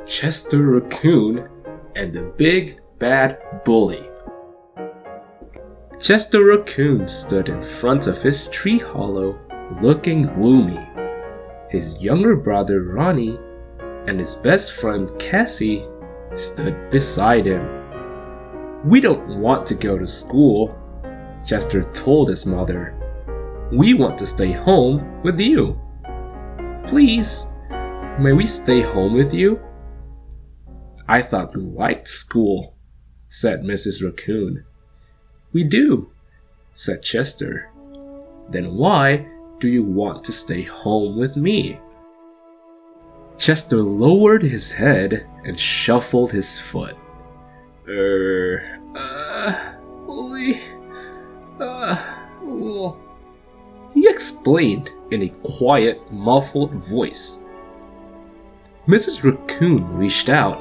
Chester Raccoon and the Big Bad Bully. Chester Raccoon stood in front of his tree hollow, looking gloomy. His younger brother Ronnie and his best friend Cassie stood beside him. "We don't want to go to school," Chester told his mother. "We want to stay home with you. Please, may we stay home with you?" "I thought you liked school," said Mrs. Raccoon. "We do," said Chester. "Then why do you want to stay home with me?" Chester lowered his head and shuffled his foot. Well, he explained in a quiet, muffled voice. Mrs. Raccoon reached out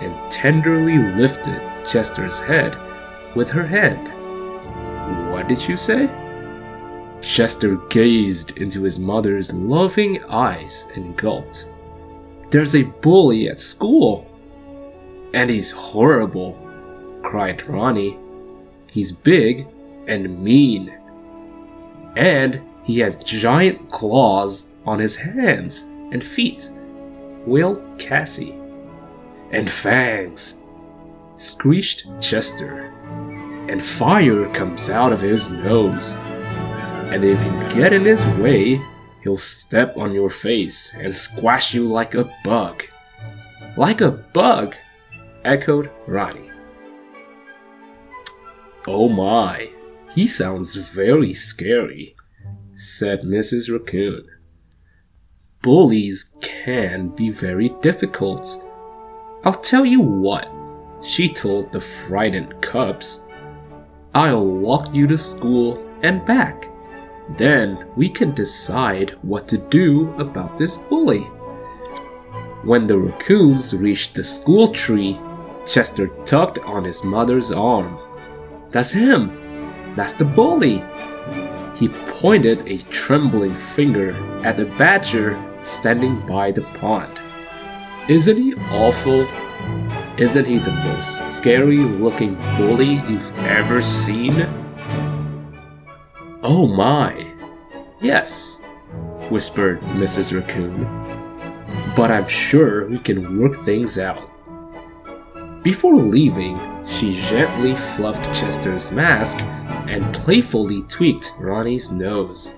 and tenderly lifted Chester's head with her hand. "What did you say?" Chester gazed into his mother's loving eyes and gulped. "There's a bully at school." "And he's horrible," cried Ronnie. "He's big and mean. And he has giant claws on his hands and feet," wailed Cassie. "And fangs," screeched Chester. "And fire comes out of his nose. And if you get in his way, he'll step on your face and squash you like a bug." "Like a bug?" echoed Ronnie. "Oh my, he sounds very scary," said Mrs. Raccoon. "Bullies can be very difficult. I'll tell you what," she told the frightened cubs. "I'll walk you to school and back. Then we can decide what to do about this bully." When the raccoons reached the school tree, Chester tugged on his mother's arm. "That's him! That's the bully!" He pointed a trembling finger at the badger standing by the pond. "Isn't he awful? Isn't he the most scary-looking bully you've ever seen?" "Oh my, yes," whispered Mrs. Raccoon. "But I'm sure we can work things out." Before leaving, she gently fluffed Chester's mask and playfully tweaked Ronnie's nose.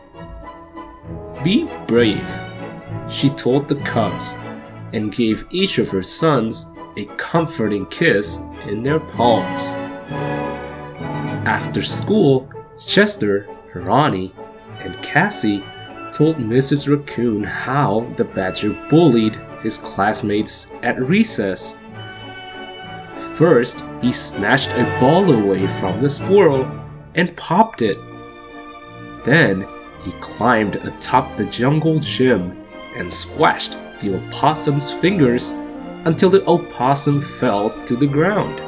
"Be brave," she told the cubs, and gave each of her sons a comforting kiss in their palms. After school, Chester, Ronnie, and Cassie told Mrs. Raccoon how the badger bullied his classmates at recess. First, he snatched a ball away from the squirrel and popped it. Then, he climbed atop the jungle gym and squashed the opossum's fingers until the opossum fell to the ground.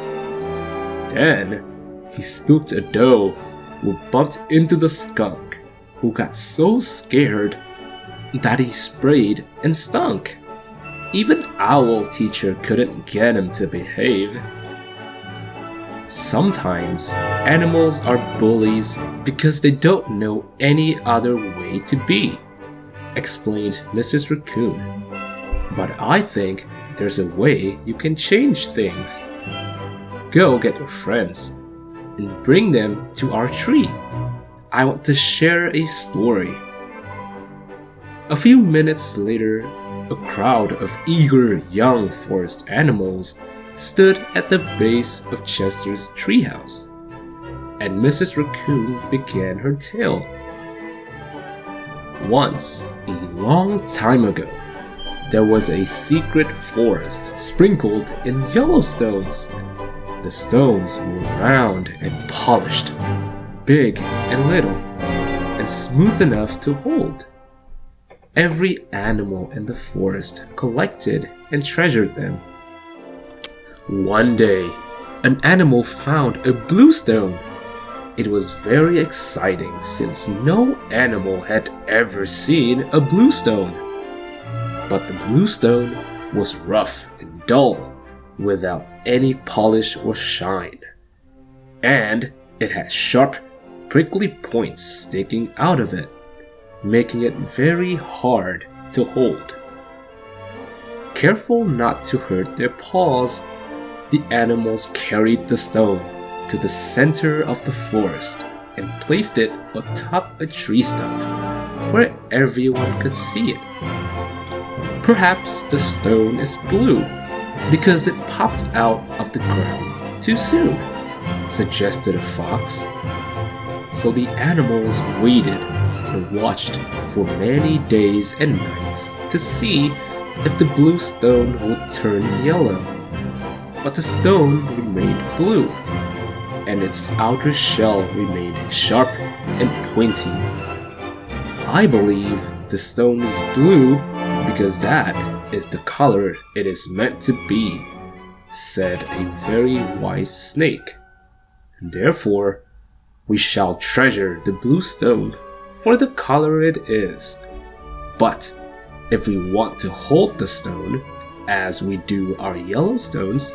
Then, he spooked a doe who bumped into the skunk, who got so scared that he sprayed and stunk. Even Owl Teacher couldn't get him to behave. Sometimes animals are bullies because they don't know any other way to be, explained Mrs. Raccoon. But I think there's a way you can change things. Go get your friends and bring them to our tree. I want to share a story. A few minutes later, a crowd of eager young forest animals stood at the base of Chester's treehouse, and Mrs. Raccoon began her tale. Once, a long time ago, there was a secret forest sprinkled in yellow stones. The stones were round and polished, big and little, and smooth enough to hold. Every animal in the forest collected and treasured them. One day, an animal found a blue stone. It was very exciting since no animal had ever seen a blue stone. But the blue stone was rough and dull, without any polish or shine. And it had sharp, prickly points sticking out of it, making it very hard to hold. Careful not to hurt their paws, the animals carried the stone to the center of the forest and placed it atop a tree stump where everyone could see it. Perhaps the stone is blue because it popped out of the ground too soon, suggested a fox. So the animals waited and watched for many days and nights to see if the blue stone would turn yellow. But the stone remained blue, and its outer shell remained sharp and pointy. I believe the stone is blue because that is the color it is meant to be, said a very wise snake. Therefore, we shall treasure the blue stone for the color it is. But if we want to hold the stone, as we do our yellow stones,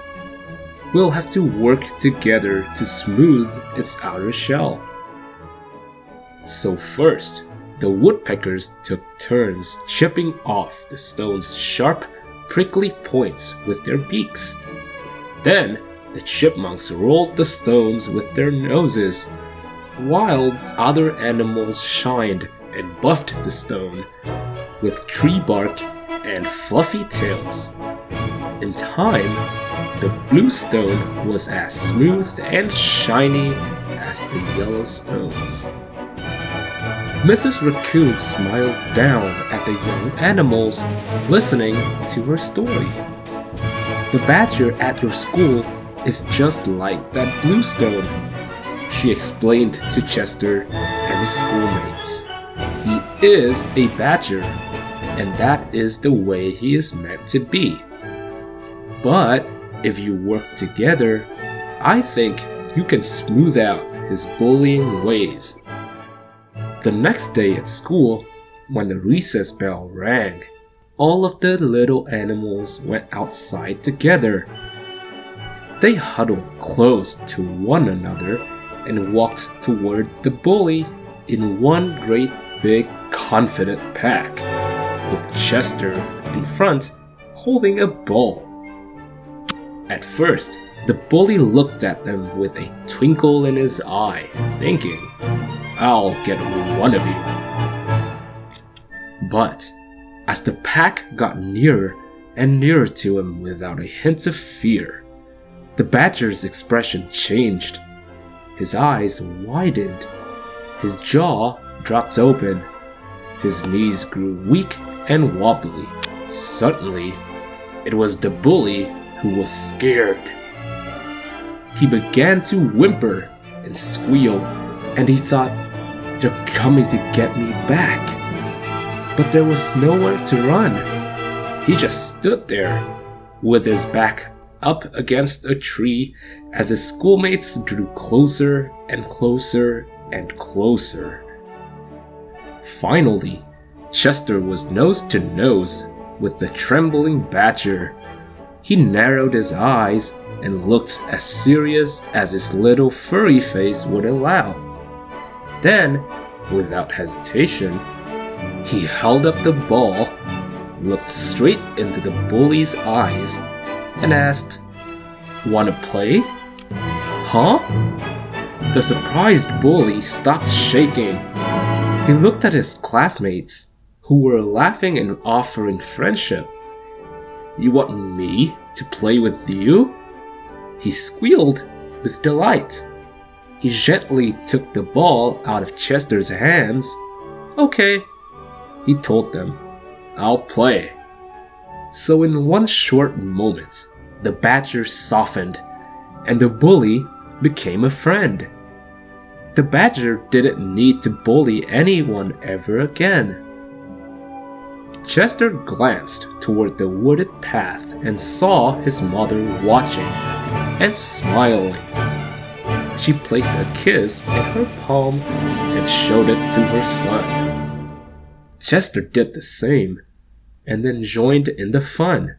we'll have to work together to smooth its outer shell. So first, the woodpeckers took turns chipping off the stone's sharp, prickly points with their beaks. Then, the chipmunks rolled the stones with their noses, while other animals shined and buffed the stone with tree bark and fluffy tails. In time, the blue stone was as smooth and shiny as the yellow stones. Mrs. Raccoon smiled down at the young animals, listening to her story. The badger at your school is just like that blue stone, she explained to Chester and his schoolmates. He is a badger, and that is the way he is meant to be. But if you work together, I think you can smooth out his bullying ways. The next day at school, when the recess bell rang, all of the little animals went outside together. They huddled close to one another and walked toward the bully in one great big confident pack, with Chester in front holding a ball. At first, the bully looked at them with a twinkle in his eye, thinking, "I'll get one of you." But as the pack got nearer and nearer to him without a hint of fear, the badger's expression changed. His eyes widened, his jaw dropped open, his knees grew weak and wobbly. Suddenly, it was the bully who was scared. He began to whimper and squeal, and he thought, "They're coming to get me back." But there was nowhere to run. He just stood there, with his back up against a tree as his schoolmates drew closer and closer and closer. Finally, Chester was nose to nose with the trembling badger. He narrowed his eyes and looked as serious as his little furry face would allow. Then, without hesitation, he held up the ball, looked straight into the bully's eyes, and asked, "Wanna play?" "Huh?" The surprised bully stopped shaking. He looked at his classmates, who were laughing and offering friendship. "You want me to play with you?" He squealed with delight. He gently took the ball out of Chester's hands. "Okay," he told them, "I'll play." So in one short moment, the badger softened, and the bully became a friend. The badger didn't need to bully anyone ever again. Chester glanced toward the wooded path and saw his mother watching and smiling. She placed a kiss in her palm and showed it to her son. Chester did the same, and then joined in the fun.